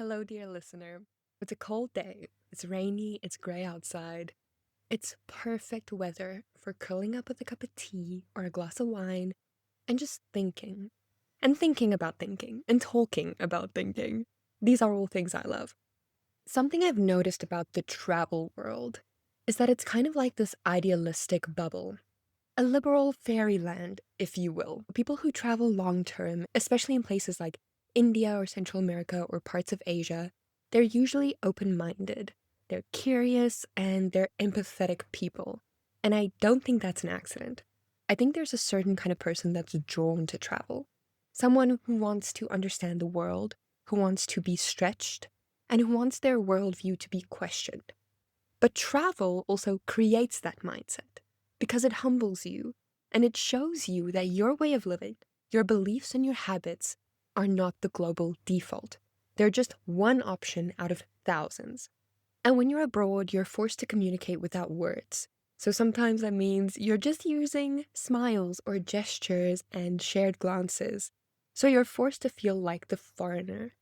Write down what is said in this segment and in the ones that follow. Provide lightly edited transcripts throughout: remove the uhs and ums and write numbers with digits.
Hello, dear listener. It's a cold day. It's rainy, it's grey outside. It's perfect weather for curling up with a cup of tea or a glass of wine and just thinking. And thinking about thinking and talking about thinking. These are all things I love. Something I've noticed about the travel world is that it's kind of like this idealistic bubble. A liberal fairyland, if you will. People who travel long term, especially in places like India or Central America or parts of Asia, they're usually open minded. They're curious and they're empathetic people. And I don't think that's an accident. I think there's a certain kind of person that's drawn to travel. Someone who wants to understand the world, who wants to be stretched, and who wants their worldview to be questioned. But travel also creates that mindset because it humbles you and it shows you that your way of living, your beliefs and your habits are not the global default. They're just one option out of thousands. And when you're abroad, you're forced to communicate without words. So sometimes that means you're just using smiles or gestures and shared glances. So you're forced to feel like the foreigner.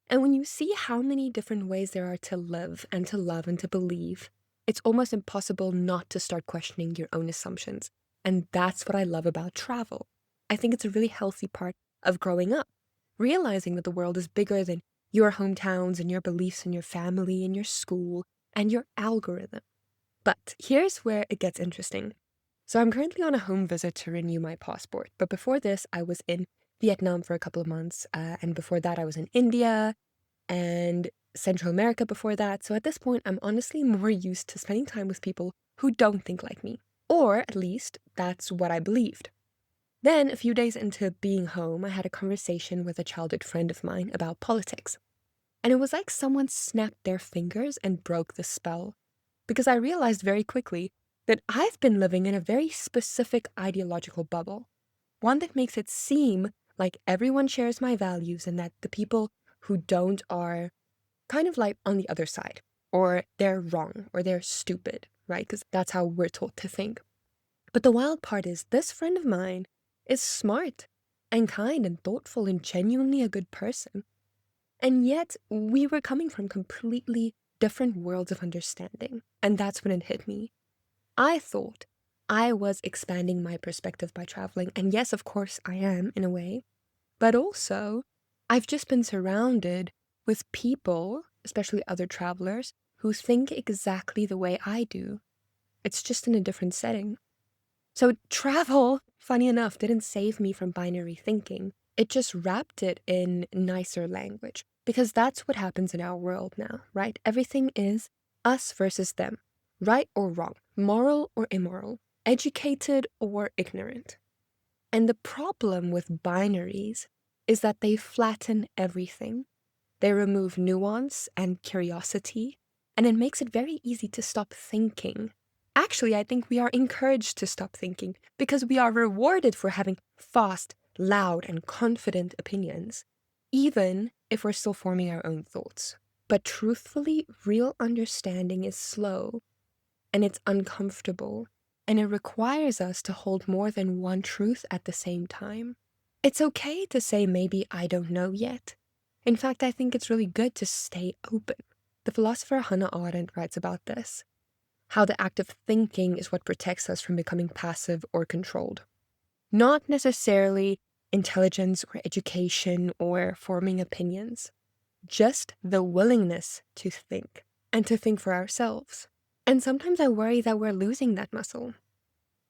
And when you see how many different ways there are to live and to love and to believe, it's almost impossible not to start questioning your own assumptions. And that's what I love about travel. I think it's a really healthy part of growing up, realizing that the world is bigger than your hometowns and your beliefs and your family and your school and your algorithm. But here's where it gets interesting. So I'm currently on a home visit to renew my passport. But before this, I was in Vietnam for a couple of months. And before that, I was in India and Central America before that. So at this point, I'm honestly more used to spending time with people who don't think like me. Or at least that's what I believed. Then, a few days into being home, I had a conversation with a childhood friend of mine about politics. And it was like someone snapped their fingers and broke the spell. Because I realized very quickly that I've been living in a very specific ideological bubble. One that makes it seem like everyone shares my values and that the people who don't are kind of like on the other side, or they're wrong, or they're stupid, right? Because that's how we're taught to think. But the wild part is this friend of mine is smart and kind and thoughtful and genuinely a good person. And yet we were coming from completely different worlds of understanding. And that's when it hit me. I thought I was expanding my perspective by traveling. And yes, of course, I am in a way. But also, I've just been surrounded with people, especially other travelers, who think exactly the way I do. It's just in a different setting. So travel, funny enough, didn't save me from binary thinking. It just wrapped it in nicer language. Because that's what happens in our world now, right? Everything is us versus them. Right or wrong, moral or immoral, educated or ignorant. And the problem with binaries is that they flatten everything. They remove nuance and curiosity, and it makes it very easy to stop thinking. Actually, I think we are encouraged to stop thinking because we are rewarded for having fast, loud, and confident opinions, even if we're still forming our own thoughts. But truthfully, real understanding is slow, and it's uncomfortable, and it requires us to hold more than one truth at the same time. It's okay to say maybe I don't know yet. In fact, I think it's really good to stay open. The philosopher Hannah Arendt writes about this, how the act of thinking is what protects us from becoming passive or controlled. Not necessarily intelligence or education or forming opinions, just the willingness to think and to think for ourselves. And sometimes I worry that we're losing that muscle.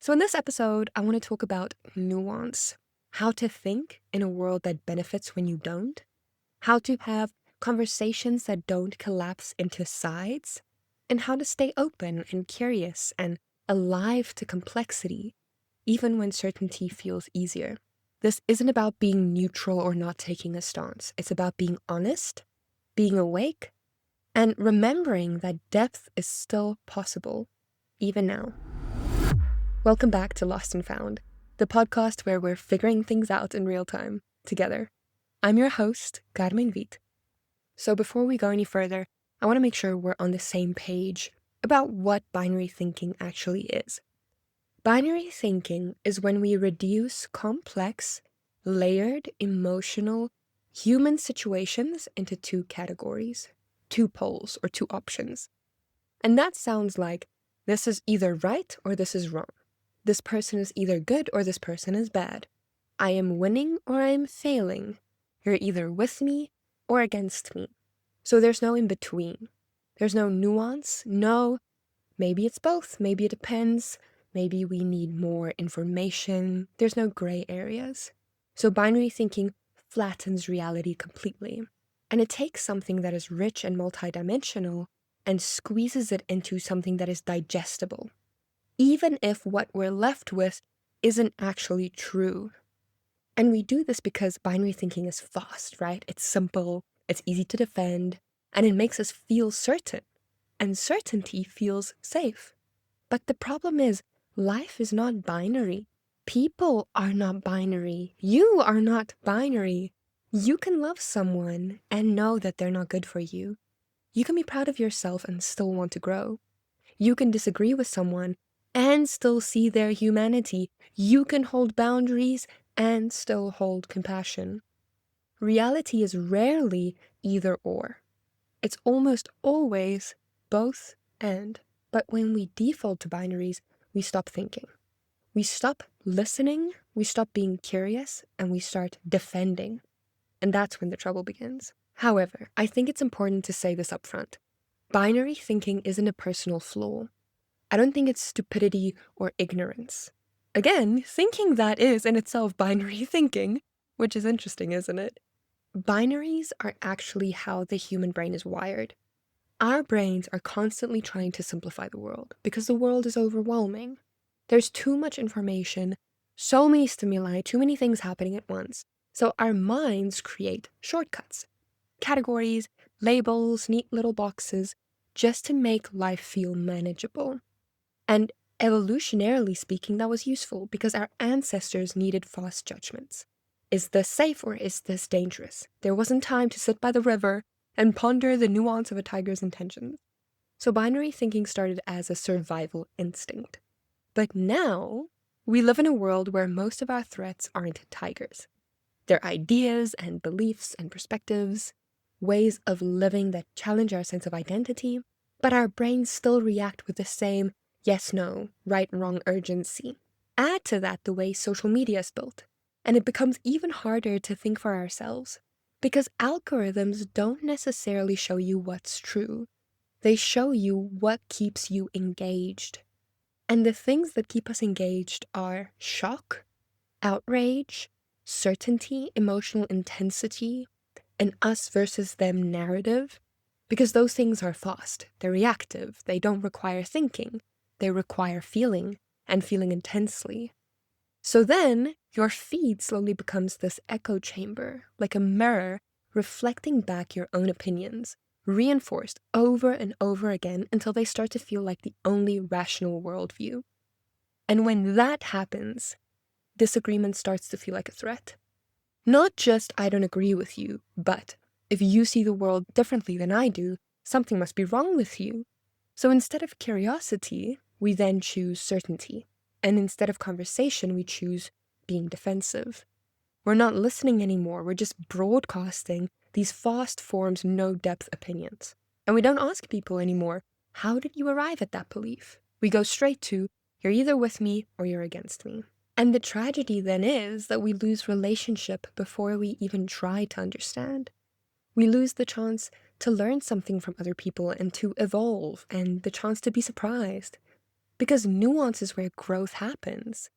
So in this episode, I want to talk about nuance, how to think in a world that benefits when you don't, how to have conversations that don't collapse into sides, and how to stay open and curious and alive to complexity, even when certainty feels easier. This isn't about being neutral or not taking a stance. It's about being honest, being awake, and remembering that depth is still possible, even now. Welcome back to Lost and Found, the podcast where we're figuring things out in real time, together. I'm your host, Carmen Vit. So before we go any further, I want to make sure we're on the same page about what binary thinking actually is. Binary thinking is when we reduce complex, layered, emotional, human situations into two categories, two poles or two options. And that sounds like this is either right or this is wrong. This person is either good or this person is bad. I am winning or I am failing. You're either with me or against me. So there's no in between. There's no nuance, no, maybe it's both, maybe it depends, maybe we need more information. There's no gray areas. So binary thinking flattens reality completely. And it takes something that is rich and multidimensional and squeezes it into something that is digestible, even if what we're left with isn't actually true. And we do this because binary thinking is fast, right? It's simple, it's easy to defend, and it makes us feel certain. And certainty feels safe. But the problem is, life is not binary. People are not binary. You are not binary. You can love someone and know that they're not good for you. You can be proud of yourself and still want to grow. You can disagree with someone and still see their humanity. You can hold boundaries and still hold compassion. Reality is rarely either or. It's almost always both and. But when we default to binaries, we stop thinking. We stop listening, we stop being curious, and we start defending. And that's when the trouble begins. However, I think it's important to say this up front. Binary thinking isn't a personal flaw. I don't think it's stupidity or ignorance. Again, thinking that is in itself binary thinking, which is interesting, isn't it? Binaries are actually how the human brain is wired. Our brains are constantly trying to simplify the world because the world is overwhelming. There's too much information, so many stimuli, too many things happening at once. So our minds create shortcuts, categories, labels, neat little boxes, just to make life feel manageable. And evolutionarily speaking, that was useful because our ancestors needed fast judgments. Is this safe or is this dangerous? There wasn't time to sit by the river and ponder the nuance of a tiger's intentions. So binary thinking started as a survival instinct. But now, we live in a world where most of our threats aren't tigers. They're ideas and beliefs and perspectives, ways of living that challenge our sense of identity, but our brains still react with the same yes-no, right-wrong urgency. Add to that the way social media is built, and it becomes even harder to think for ourselves, because algorithms don't necessarily show you what's true. They show you what keeps you engaged. And the things that keep us engaged are shock, outrage, certainty, emotional intensity, an us versus them narrative, because those things are fast, they're reactive, they don't require thinking, they require feeling, and feeling intensely. So then, your feed slowly becomes this echo chamber, like a mirror reflecting back your own opinions, reinforced over and over again until they start to feel like the only rational worldview. And when that happens, disagreement starts to feel like a threat. Not just, I don't agree with you, but if you see the world differently than I do, something must be wrong with you. So instead of curiosity, we then choose certainty. And instead of conversation, we choose being defensive. We're not listening anymore, we're just broadcasting these fast forms, no depth opinions. And we don't ask people anymore, how did you arrive at that belief? We go straight to, you're either with me or you're against me. And the tragedy then is that we lose relationship before we even try to understand. We lose the chance to learn something from other people and to evolve, and the chance to be surprised. Because nuance is where growth happens,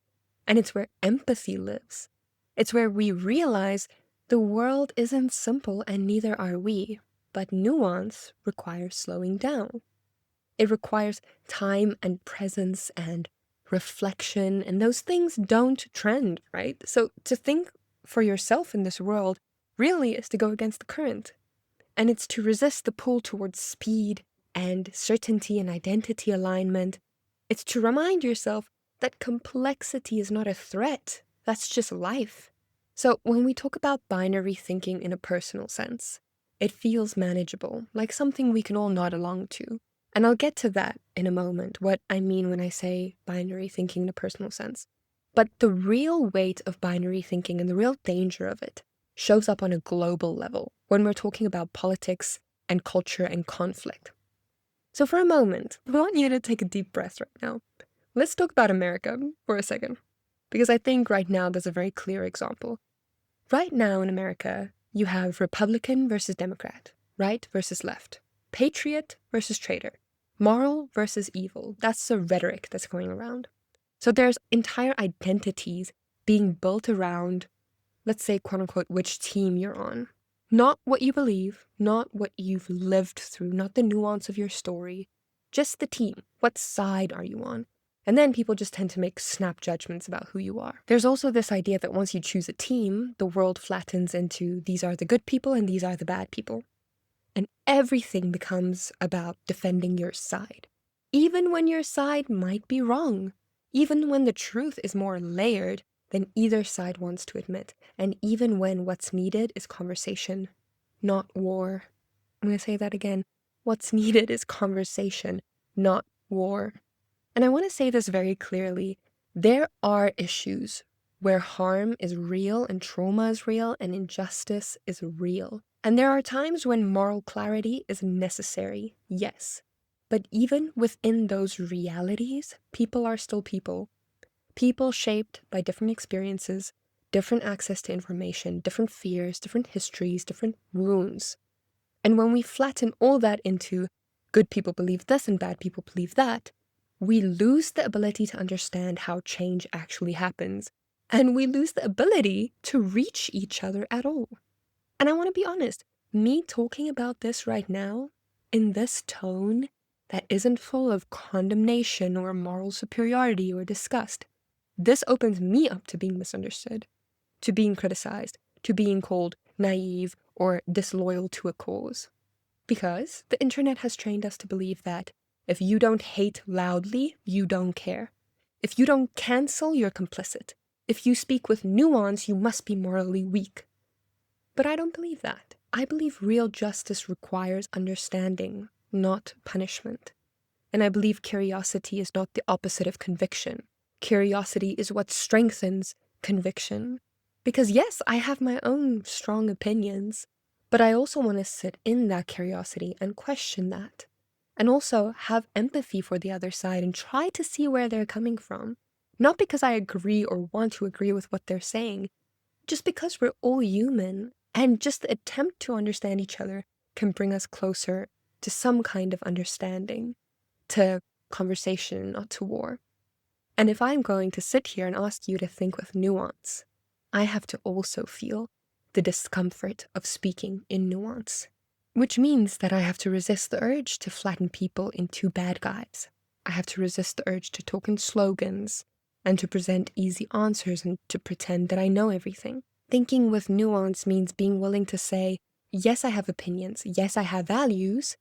and it's where empathy lives. It's where we realize the world isn't simple and neither are we, but nuance requires slowing down. It requires time and presence and reflection, and those things don't trend, right? So to think for yourself in this world really is to go against the current. And it's to resist the pull towards speed and certainty and identity alignment. It's to remind yourself that complexity is not a threat. That's just life. So when we talk about binary thinking in a personal sense, it feels manageable, like something we can all nod along to. And I'll get to that in a moment, what I mean when I say binary thinking in a personal sense. But the real weight of binary thinking and the real danger of it shows up on a global level when we're talking about politics and culture and conflict. So for a moment, I want you to take a deep breath right now. Let's talk about America for a second, because I think right now there's a very clear example. Right now in America, you have Republican versus Democrat, right versus left, patriot versus traitor, moral versus evil. That's the rhetoric that's going around. So there's entire identities being built around, let's say, quote unquote, which team you're on. Not what you believe, not what you've lived through, not the nuance of your story, just the team. What side are you on? And then people just tend to make snap judgments about who you are. There's also this idea that once you choose a team, the world flattens into these are the good people and these are the bad people. And everything becomes about defending your side. Even when your side might be wrong. Even when the truth is more layered than either side wants to admit. And even when what's needed is conversation, not war. I'm going to say that again. What's needed is conversation, not war. And I want to say this very clearly. There are issues where harm is real and trauma is real and injustice is real. And there are times when moral clarity is necessary, yes. But even within those realities, people are still people. People shaped by different experiences, different access to information, different fears, different histories, different wounds. And when we flatten all that into good people believe this and bad people believe that, we lose the ability to understand how change actually happens. And we lose the ability to reach each other at all. And I want to be honest, me talking about this right now, in this tone that isn't full of condemnation or moral superiority or disgust, this opens me up to being misunderstood, to being criticized, to being called naive or disloyal to a cause. Because the internet has trained us to believe that if you don't hate loudly, you don't care. If you don't cancel, you're complicit. If you speak with nuance, you must be morally weak. But I don't believe that. I believe real justice requires understanding, not punishment. And I believe curiosity is not the opposite of conviction. Curiosity is what strengthens conviction. Because yes, I have my own strong opinions, but I also want to sit in that curiosity and question that. And also have empathy for the other side and try to see where they're coming from. Not because I agree or want to agree with what they're saying, just because we're all human, and just the attempt to understand each other can bring us closer to some kind of understanding, to conversation, not to war. And if I'm going to sit here and ask you to think with nuance, I have to also feel the discomfort of speaking in nuance. Which means that I have to resist the urge to flatten people into bad guys. I have to resist the urge to talk in slogans and to present easy answers and to pretend that I know everything. Thinking with nuance means being willing to say, yes, I have opinions. Yes, I have values.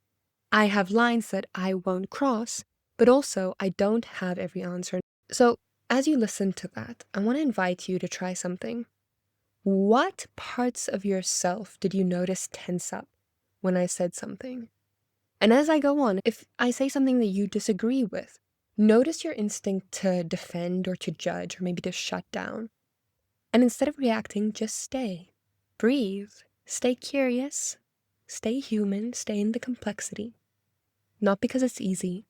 I have lines that I won't cross, but also I don't have every answer. So as you listen to that, I want to invite you to try something. What parts of yourself did you notice tense up when I said something? And as I go on, if I say something that you disagree with, notice your instinct to defend or to judge or maybe to shut down. And instead of reacting, just stay. Breathe. Stay curious. Stay human. Stay in the complexity. Not because it's easy,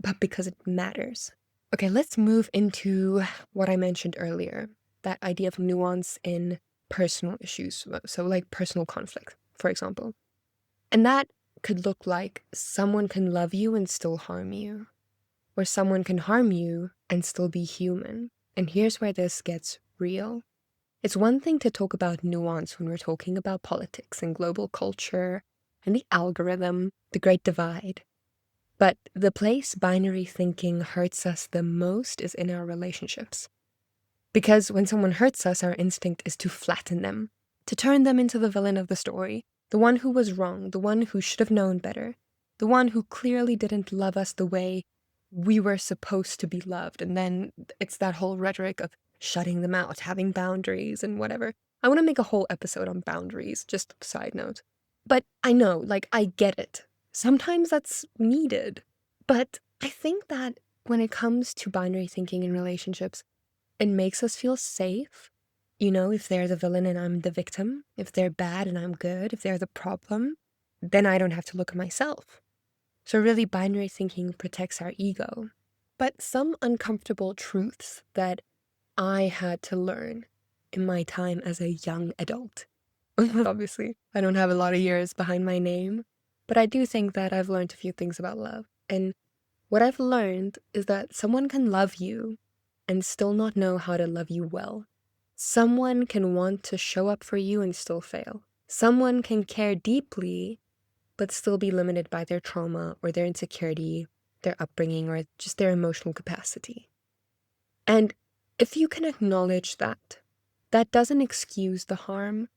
but because it matters. Okay, let's move into what I mentioned earlier. That idea of nuance in personal issues. So like personal conflict, for example. And that could look like someone can love you and still harm you. Or someone can harm you and still be human. And here's where this gets real. It's one thing to talk about nuance when we're talking about politics and global culture and the algorithm, the great divide. But the place binary thinking hurts us the most is in our relationships. Because when someone hurts us, our instinct is to flatten them, to turn them into the villain of the story, the one who was wrong, the one who should have known better, the one who clearly didn't love us the way we were supposed to be loved. And then it's that whole rhetoric of shutting them out, having boundaries and whatever. I want to make a whole episode on boundaries, just a side note. But I know, I get it. Sometimes that's needed. But I think that when it comes to binary thinking in relationships, it makes us feel safe You know, if they're the villain and I'm the victim, if they're bad and I'm good, if they're the problem, then I don't have to look at myself. So really binary thinking protects our ego. But some uncomfortable truths that I had to learn in my time as a young adult. Obviously, I don't have a lot of years behind my name, but I do think that I've learned a few things about love. And what I've learned is that someone can love you and still not know how to love you well. Someone can want to show up for you and still fail. Someone can care deeply, but still be limited by their trauma or their insecurity, their upbringing, or just their emotional capacity. And if you can acknowledge that, that doesn't excuse the harm,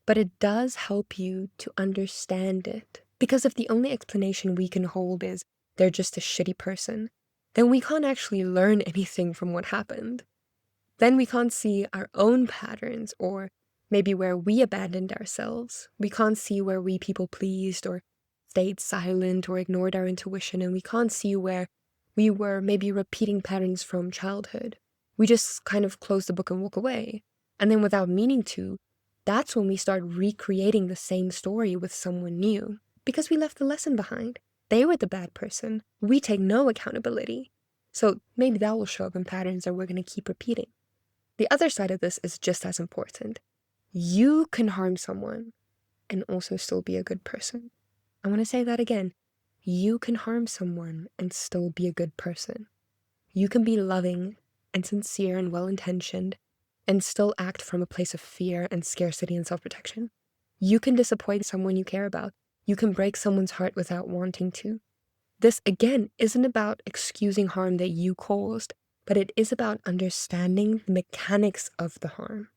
but it does help you to understand it. Because if the only explanation we can hold is they're just a shitty person, then we can't actually learn anything from what happened. Then we can't see our own patterns, or maybe where we abandoned ourselves. We can't see where we people pleased or stayed silent or ignored our intuition, and we can't see where we were maybe repeating patterns from childhood. We just kind of close the book and walk away. And then without meaning to, that's when we start recreating the same story with someone new, because we left the lesson behind. They were the bad person. We take no accountability. So maybe that will show up in patterns that we're going to keep repeating. The other side of this is just as important. You can harm someone and also still be a good person. I want to say that again. You can harm someone and still be a good person. You can be loving and sincere and well-intentioned and still act from a place of fear and scarcity and self-protection. You can disappoint someone you care about. You can break someone's heart without wanting to. This, again, isn't about excusing harm that you caused, but it is about understanding the mechanics of the harm.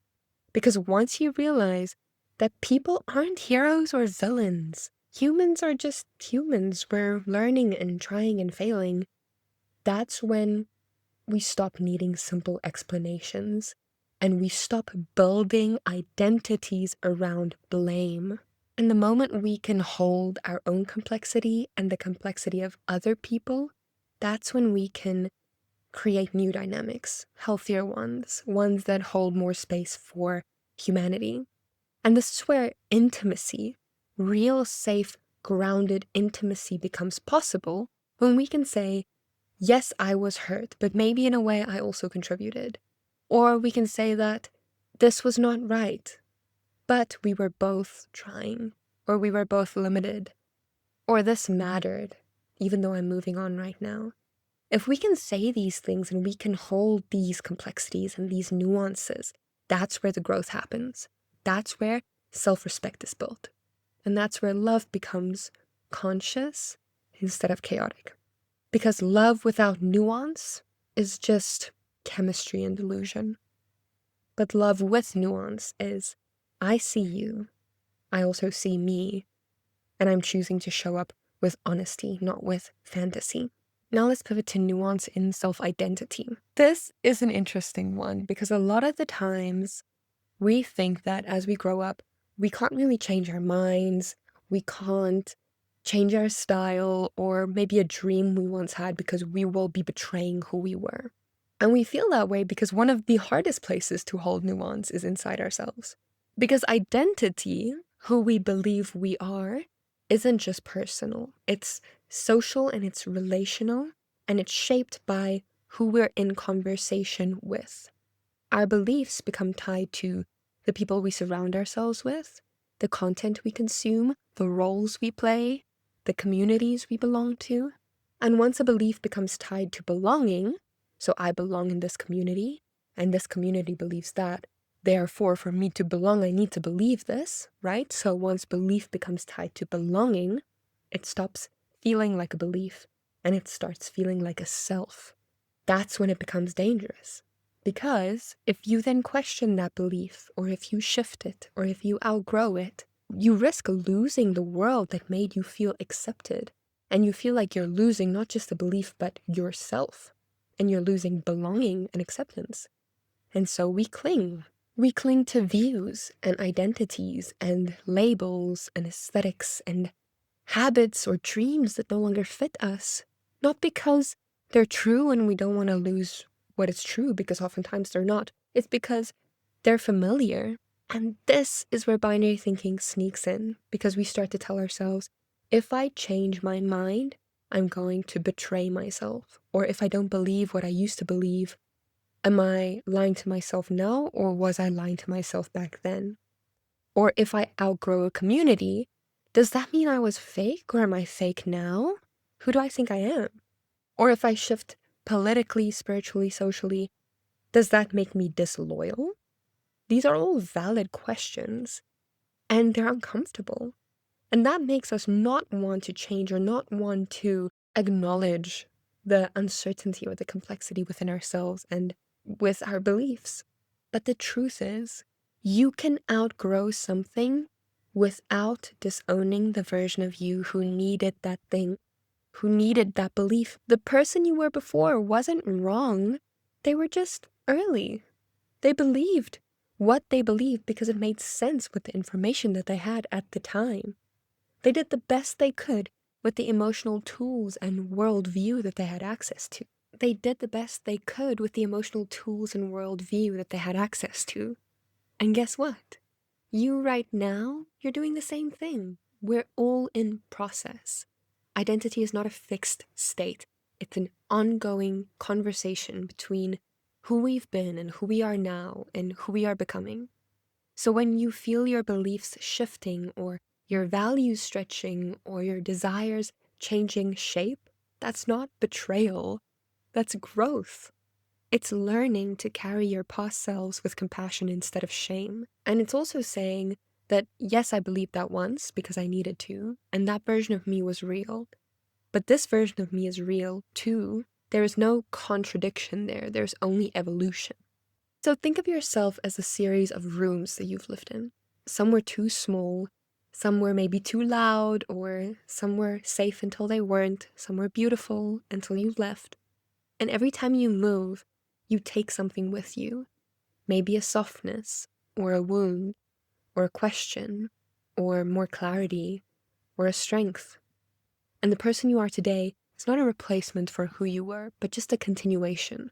Because once you realize that people aren't heroes or villains, humans are just humans, we're learning and trying and failing, that's when we stop needing simple explanations and we stop building identities around blame. And the moment we can hold our own complexity and the complexity of other people, that's when we can create new dynamics, healthier ones, ones that hold more space for humanity. And this is where intimacy, real, safe, grounded intimacy becomes possible when we can say, yes, I was hurt, but maybe in a way I also contributed. Or we can say that this was not right, but we were both trying, or we were both limited, or this mattered, even though I'm moving on right now. If we can say these things and we can hold these complexities and these nuances, that's where the growth happens. That's where self-respect is built. And that's where love becomes conscious instead of chaotic. Because love without nuance is just chemistry and delusion. But love with nuance is, I see you, I also see me, and I'm choosing to show up with honesty, not with fantasy. Now let's pivot to nuance in self-identity. This is an interesting one because a lot of the times we think that as we grow up, we can't really change our minds, we can't change our style or maybe a dream we once had because we will be betraying who we were. And we feel that way because one of the hardest places to hold nuance is inside ourselves. Because identity, who we believe we are, isn't just personal. It's social and it's relational, and it's shaped by who we're in conversation with. Our beliefs become tied to the people we surround ourselves with, the content we consume, the roles we play, the communities we belong to. And once a belief becomes tied to belonging, so I belong in this community, and this community believes that, therefore, for me to belong, I need to believe this, right? So once belief becomes tied to belonging, it stops feeling like a belief, and it starts feeling like a self. That's when it becomes dangerous. Because if you then question that belief, or if you shift it, or if you outgrow it, you risk losing the world that made you feel accepted. And you feel like you're losing not just the belief, but yourself. And you're losing belonging and acceptance. And so we cling. We cling to views and identities and labels and aesthetics and habits or dreams that no longer fit us. Not because they're true and we don't want to lose what is true, because oftentimes they're not. It's because They're familiar. And this is where binary thinking sneaks in, because we start to tell ourselves, if I change my mind, I'm going to betray myself. Or if I don't believe what I used to believe, am I lying to myself now, or was I lying to myself back then? Or if I outgrow a community, does that mean I was fake, or am I fake now? Who do I think I am? Or if I shift politically, spiritually, socially, does that make me disloyal? These are all valid questions, and they're uncomfortable. And that makes us not want to change or not want to acknowledge the uncertainty or the complexity within ourselves and with our beliefs. But the truth is, you can outgrow something without disowning the version of you who needed that thing, who needed that belief. The person you were before wasn't wrong. They were just early. They believed what they believed because it made sense with the information that they had at the time. They did the best they could with the emotional tools and worldview that they had access to. They did the best they could with the emotional tools and worldview that they had access to. And guess what? You right now, you're doing the same thing. We're all in process. Identity is not a fixed state. It's an ongoing conversation between who we've been and who we are now and who we are becoming. So when you feel your beliefs shifting or your values stretching or your desires changing shape, that's not betrayal. That's growth. It's learning to carry your past selves with compassion instead of shame. And it's also saying that, yes, I believed that once because I needed to, and that version of me was real. But this version of me is real too. There is no contradiction there. There's only evolution. So think of yourself as a series of rooms that you've lived in. Some were too small, some were maybe too loud, or some were safe until they weren't, some were beautiful until you left. And every time you move, you take something with you. Maybe a softness, or a wound, or a question, or more clarity, or a strength. And the person you are today is not a replacement for who you were, but just a continuation.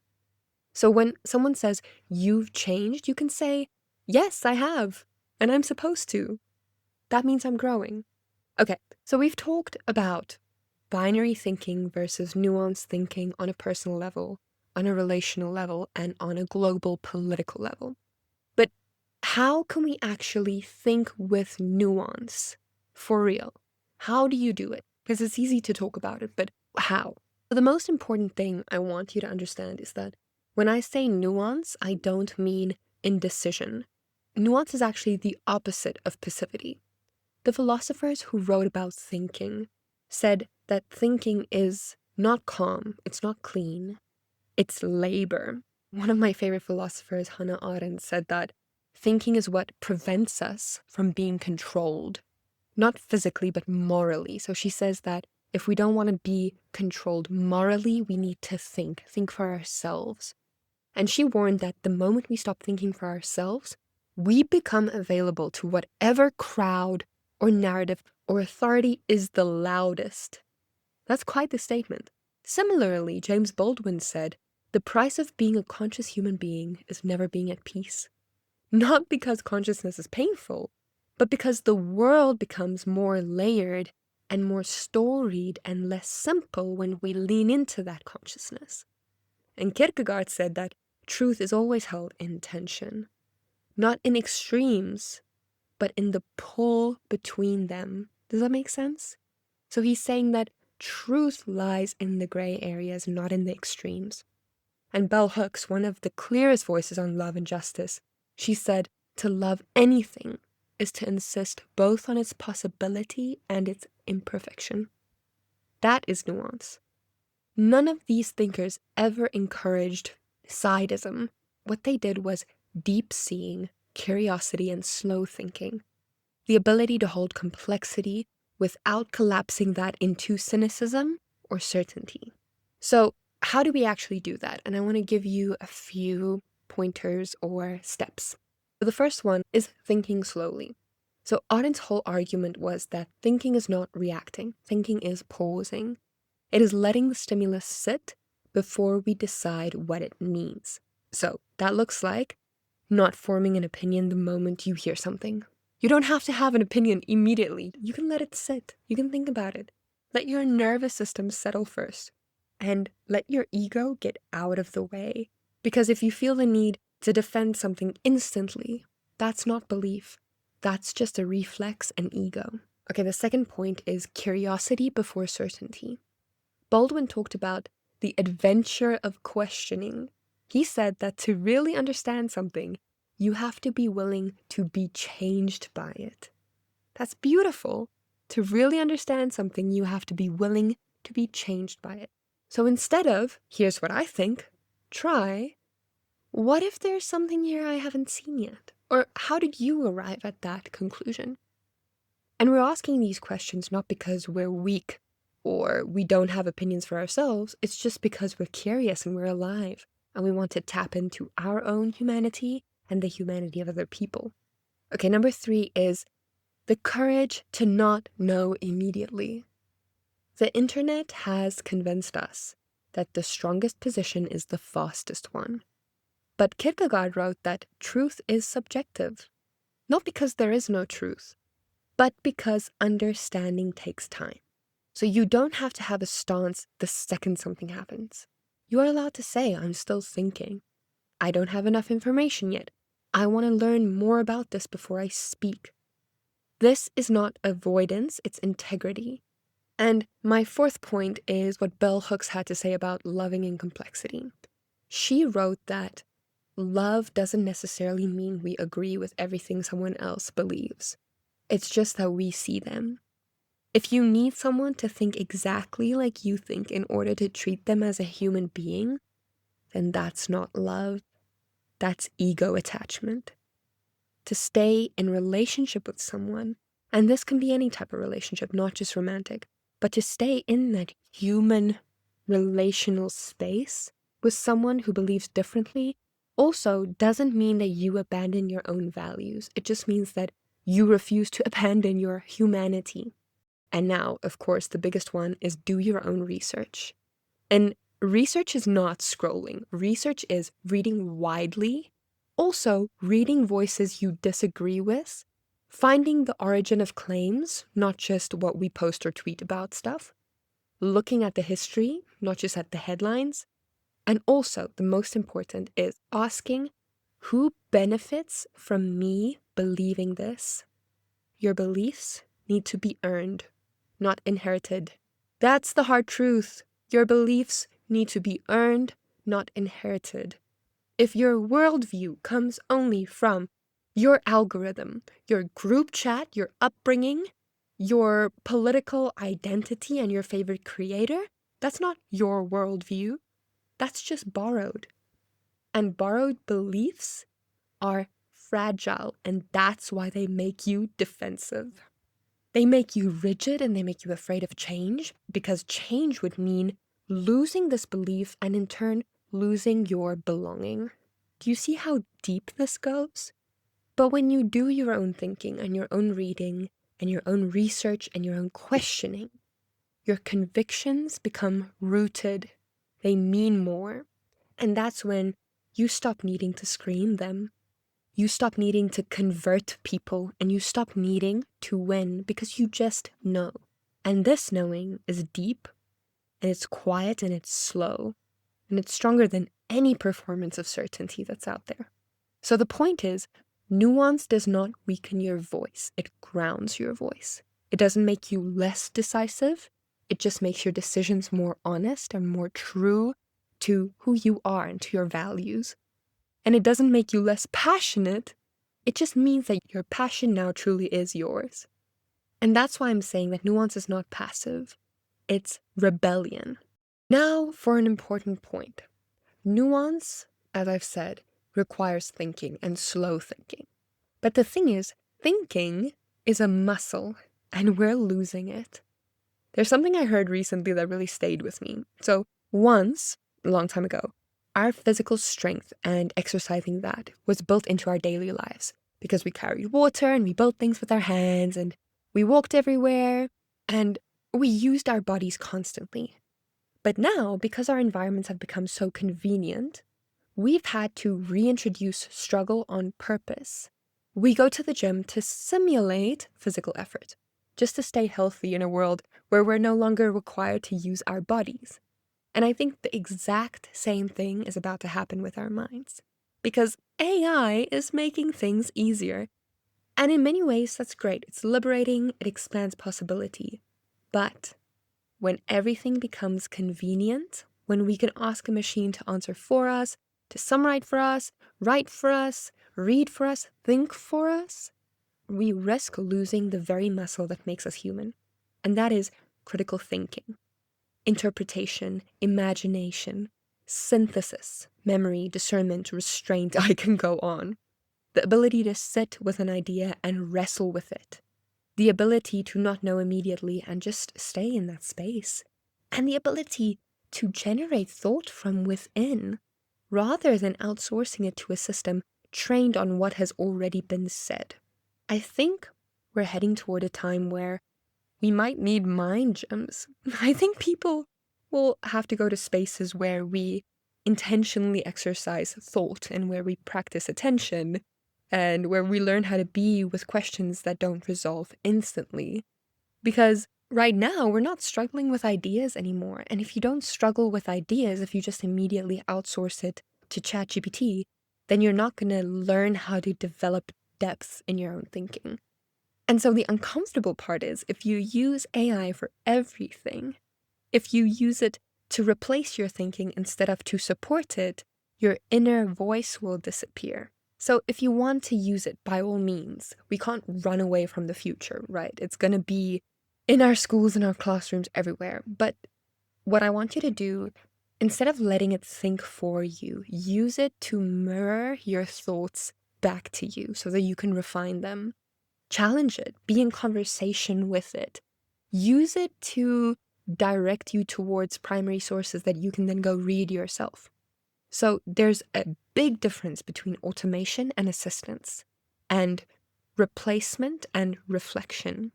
So when someone says, you've changed, you can say, yes, I have, and I'm supposed to. That means I'm growing. Okay, so we've talked about binary thinking versus nuanced thinking on a personal level, on a relational level, and on a global political level. But how can we actually think with nuance for real? How do you do it? Because it's easy to talk about it, but how? The most important thing I want you to understand is that when I say nuance, I don't mean indecision. Nuance is actually the opposite of passivity. The philosophers who wrote about thinking said that thinking is not calm, it's not clean, it's labor. One of my favorite philosophers, Hannah Arendt, said that thinking is what prevents us from being controlled, not physically, but morally. So she says that if we don't want to be controlled morally, we need to think for ourselves. And she warned that the moment we stop thinking for ourselves, we become available to whatever crowd or narrative or authority is the loudest. That's quite the statement. Similarly, James Baldwin said, the price of being a conscious human being is never being at peace. Not because consciousness is painful, but because the world becomes more layered and more storied and less simple when we lean into that consciousness. And Kierkegaard said that truth is always held in tension, not in extremes, but in the pull between them. Does that make sense? So he's saying that truth lies in the gray areas, not in the extremes. And Bell Hooks, one of the clearest voices on love and justice, she said, to love anything is to insist both on its possibility and its imperfection. That is nuance. None of these thinkers ever encouraged sidism. What they did was deep seeing, curiosity, and slow thinking. The ability to hold complexity without collapsing that into cynicism or certainty. So how do we actually do that? And I want to give you a few pointers or steps. The first one is thinking slowly. So Arendt's whole argument was that thinking is not reacting. Thinking is pausing. It is letting the stimulus sit before we decide what it means. So that looks like not forming an opinion the moment you hear something. You don't have to have an opinion immediately. You can let it sit. You can think about it. Let your nervous system settle first. And let your ego get out of the way. Because if you feel the need to defend something instantly, that's not belief. That's just a reflex and ego. Okay, the second point is curiosity before certainty. Baldwin talked about the adventure of questioning. He said that to really understand something, you have to be willing to be changed by it. That's beautiful. To really understand something, you have to be willing to be changed by it. So instead of, here's what I think, try, what if there's something here I haven't seen yet? Or how did you arrive at that conclusion? And we're asking these questions not because we're weak or we don't have opinions for ourselves. It's just because we're curious and we're alive and we want to tap into our own humanity and the humanity of other people. Okay, number 3 is the courage to not know immediately. The internet has convinced us that the strongest position is the fastest one. But Kierkegaard wrote that truth is subjective, not because there is no truth, but because understanding takes time. So you don't have to have a stance the second something happens. You are allowed to say, I'm still thinking. I don't have enough information yet. I want to learn more about this before I speak. This is not avoidance, it's integrity. And my 4th point is what Bell Hooks had to say about loving in complexity. She wrote that love doesn't necessarily mean we agree with everything someone else believes. It's just that we see them. If you need someone to think exactly like you think in order to treat them as a human being, then that's not love. That's ego attachment. To stay in relationship with someone, and this can be any type of relationship, not just romantic, but to stay in that human relational space with someone who believes differently also doesn't mean that you abandon your own values. It just means that you refuse to abandon your humanity. And now, of course, the biggest one is do your own research. And research is not scrolling. Research is reading widely, also reading voices you disagree with, finding the origin of claims, not just what we post or tweet about stuff, looking at the history, not just at the headlines, and also, the most important is asking who benefits from me believing this. Your beliefs need to be earned, not inherited. That's the hard truth. Your beliefs need to be earned, not inherited. If your worldview comes only from your algorithm, your group chat, your upbringing, your political identity, and your favorite creator, that's not your worldview. That's just borrowed. And borrowed beliefs are fragile, and that's why they make you defensive. They make you rigid and they make you afraid of change, because change would mean losing this belief and in turn losing your belonging. Do you see how deep this goes? But when you do your own thinking and your own reading and your own research and your own questioning, your convictions become rooted. They mean more. And that's when you stop needing to scream them. You stop needing to convert people and you stop needing to win because you just know. And this knowing is deep and it's quiet and it's slow and it's stronger than any performance of certainty that's out there. So the point is, nuance does not weaken your voice. It grounds your voice. It doesn't make you less decisive. It just makes your decisions more honest and more true to who you are and to your values. And it doesn't make you less passionate. It just means that your passion now truly is yours. And that's why I'm saying that nuance is not passive. It's rebellion. Now for an important point. Nuance, as I've said, requires thinking and slow thinking. But the thing is, thinking is a muscle and we're losing it. There's something I heard recently that really stayed with me. So once, a long time ago, our physical strength and exercising that was built into our daily lives because we carried water and we built things with our hands and we walked everywhere and we used our bodies constantly. But now, because our environments have become so convenient, we've had to reintroduce struggle on purpose. We go to the gym to simulate physical effort, just to stay healthy in a world where we're no longer required to use our bodies. And I think the exact same thing is about to happen with our minds, because AI is making things easier. And in many ways, that's great. It's liberating, it expands possibility. But when everything becomes convenient, when we can ask a machine to answer for us, to summarize for us, write for us, read for us, think for us, we risk losing the very muscle that makes us human. And that is critical thinking, interpretation, imagination, synthesis, memory, discernment, restraint. I can go on. The ability to sit with an idea and wrestle with it. The ability to not know immediately and just stay in that space. And the ability to generate thought from within, rather than outsourcing it to a system trained on what has already been said. I think we're heading toward a time where we might need mind gyms. I think people will have to go to spaces where we intentionally exercise thought and where we practice attention and where we learn how to be with questions that don't resolve instantly. Because right now, we're not struggling with ideas anymore. And if you don't struggle with ideas, if you just immediately outsource it to ChatGPT, then you're not going to learn how to develop depth in your own thinking. And so the uncomfortable part is if you use AI for everything, if you use it to replace your thinking instead of to support it, your inner voice will disappear. So if you want to use it, by all means, we can't run away from the future, right? It's going to be in our schools, in our classrooms, everywhere. But what I want you to do, instead of letting it think for you, use it to mirror your thoughts back to you so that you can refine them. Challenge it, be in conversation with it. Use it to direct you towards primary sources that you can then go read yourself. So there's a big difference between automation and assistance, and replacement and reflection.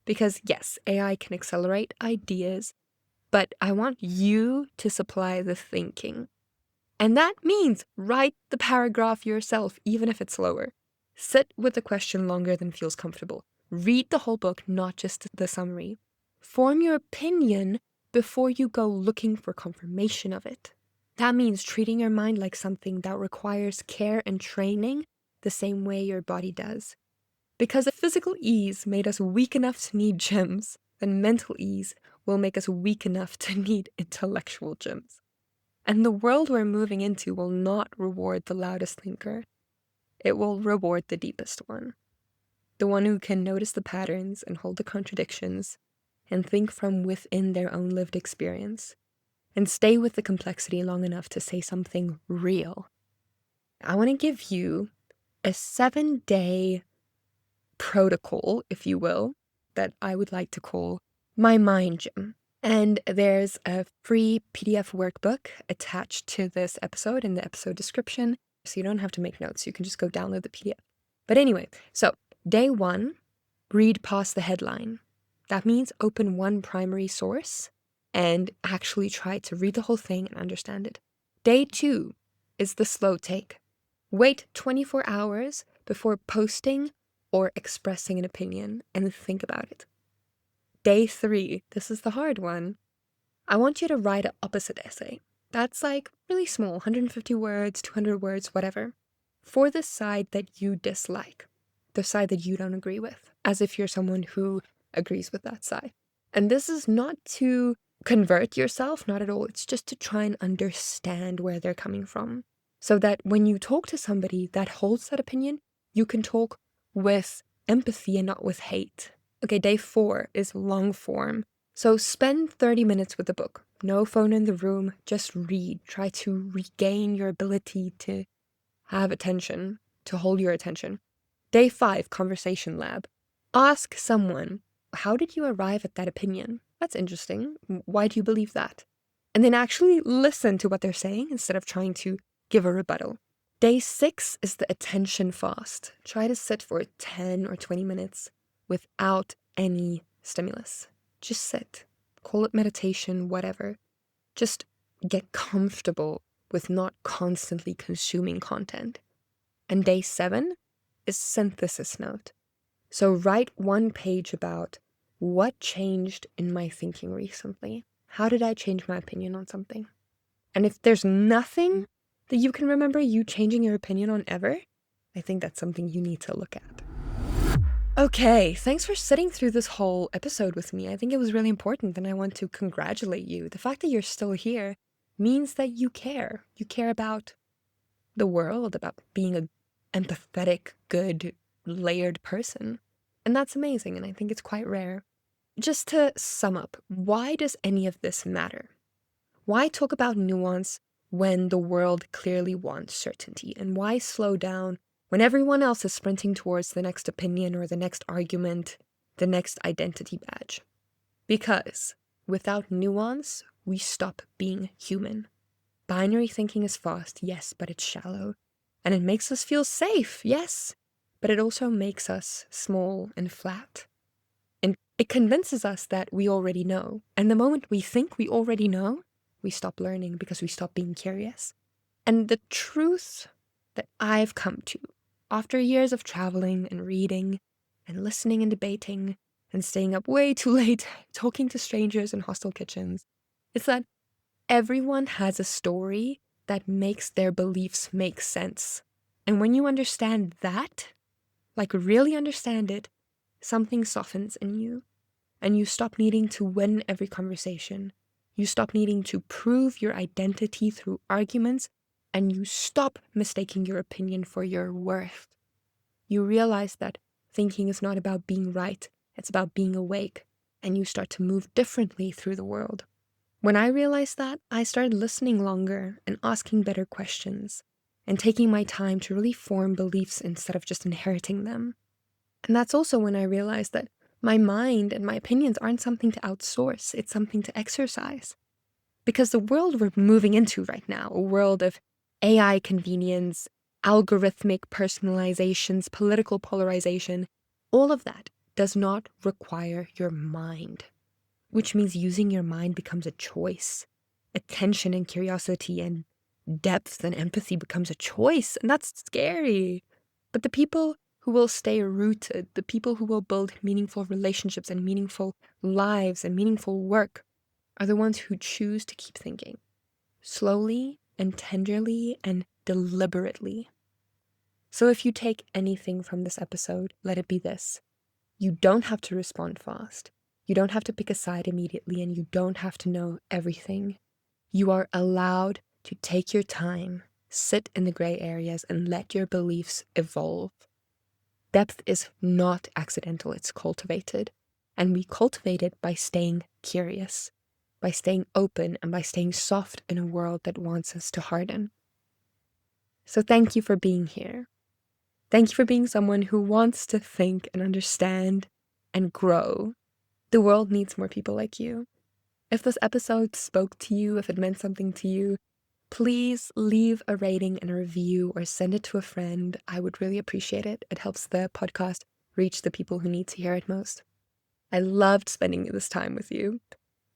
Because yes, AI can accelerate ideas, but I want you to supply the thinking. And that means write the paragraph yourself, even if it's slower. Sit with the question longer than feels comfortable. Read the whole book, not just the summary. Form your opinion before you go looking for confirmation of it. That means treating your mind like something that requires care and training the same way your body does. Because if physical ease made us weak enough to need gyms, then mental ease will make us weak enough to need intellectual gyms. And the world we're moving into will not reward the loudest thinker. It will reward the deepest one. The one who can notice the patterns and hold the contradictions and think from within their own lived experience and stay with the complexity long enough to say something real. I want to give you a 7-day protocol, if you will, that I would like to call my mind gym. And there's a free PDF workbook attached to this episode in the episode description, so you don't have to make notes. You can just go download the PDF. But anyway, so day 1, read past the headline. That means open one primary source and actually try to read the whole thing and understand it. Day 2 is the slow take. Wait 24 hours before posting or expressing an opinion and think about it. Day 3, this is the hard one. I want you to write an opposite essay. That's like really small, 150 words, 200 words, whatever, for the side that you dislike, the side that you don't agree with, as if you're someone who agrees with that side. And this is not to convert yourself, not at all. It's just to try and understand where they're coming from, so that when you talk to somebody that holds that opinion, you can talk with empathy and not with hate. Okay, day 4 is long form. So spend 30 minutes with the book. No phone in the room, just read. Try to regain your ability to have attention, to hold your attention. Day 5, conversation lab. Ask someone, how did you arrive at that opinion? That's interesting. Why do you believe that? And then actually listen to what they're saying instead of trying to give a rebuttal. Day 6 is the attention fast. Try to sit for 10 or 20 minutes without any stimulus. Just sit. Call it meditation, whatever. Just get comfortable with not constantly consuming content. And day 7 is synthesis note. So write 1 page about what changed in my thinking recently. How did I change my opinion on something? And if there's nothing that you can remember you changing your opinion on ever, I think that's something you need to look at. Okay, thanks for sitting through this whole episode with me. I think it was really important, and I want to congratulate you. The fact that you're still here means that you care. You care about the world, about being an empathetic, good, layered person. And that's amazing, and I think it's quite rare. Just to sum up, why does any of this matter? Why talk about nuance when the world clearly wants certainty? And why slow down when everyone else is sprinting towards the next opinion or the next argument, the next identity badge? Because without nuance, we stop being human. Binary thinking is fast, yes, but it's shallow. And it makes us feel safe, yes, but it also makes us small and flat. And it convinces us that we already know. And the moment we think we already know, we stop learning because we stop being curious. And the truth that I've come to after years of traveling and reading and listening and debating and staying up way too late, talking to strangers in hostel kitchens, is that everyone has a story that makes their beliefs make sense. And when you understand that, like really understand it, something softens in you. And you stop needing to win every conversation. You stop needing to prove your identity through arguments, and you stop mistaking your opinion for your worth. You realize that thinking is not about being right, it's about being awake, and you start to move differently through the world. When I realized that, I started listening longer and asking better questions, and taking my time to really form beliefs instead of just inheriting them. And that's also when I realized that my mind and my opinions aren't something to outsource, it's something to exercise. Because the world we're moving into right now, a world of AI convenience, algorithmic personalizations, political polarization, all of that does not require your mind, which means using your mind becomes a choice. Attention and curiosity and depth and empathy becomes a choice, and that's scary. But the people who will stay rooted, the people who will build meaningful relationships and meaningful lives and meaningful work, are the ones who choose to keep thinking, slowly and tenderly and deliberately. So if you take anything from this episode, let it be this. You don't have to respond fast. You don't have to pick a side immediately, and you don't have to know everything. You are allowed to take your time, sit in the gray areas, and let your beliefs evolve. Depth is not accidental, it's cultivated. And we cultivate it by staying curious, by staying open, and by staying soft in a world that wants us to harden. So thank you for being here. Thank you for being someone who wants to think and understand and grow. The world needs more people like you. If this episode spoke to you, if it meant something to you, please leave a rating and a review or send it to a friend. I would really appreciate it. It helps the podcast reach the people who need to hear it most. I loved spending this time with you.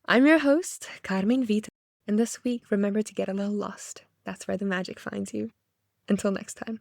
I'm your host, Carmen Vita, and this week, remember to get a little lost. That's where the magic finds you. Until next time.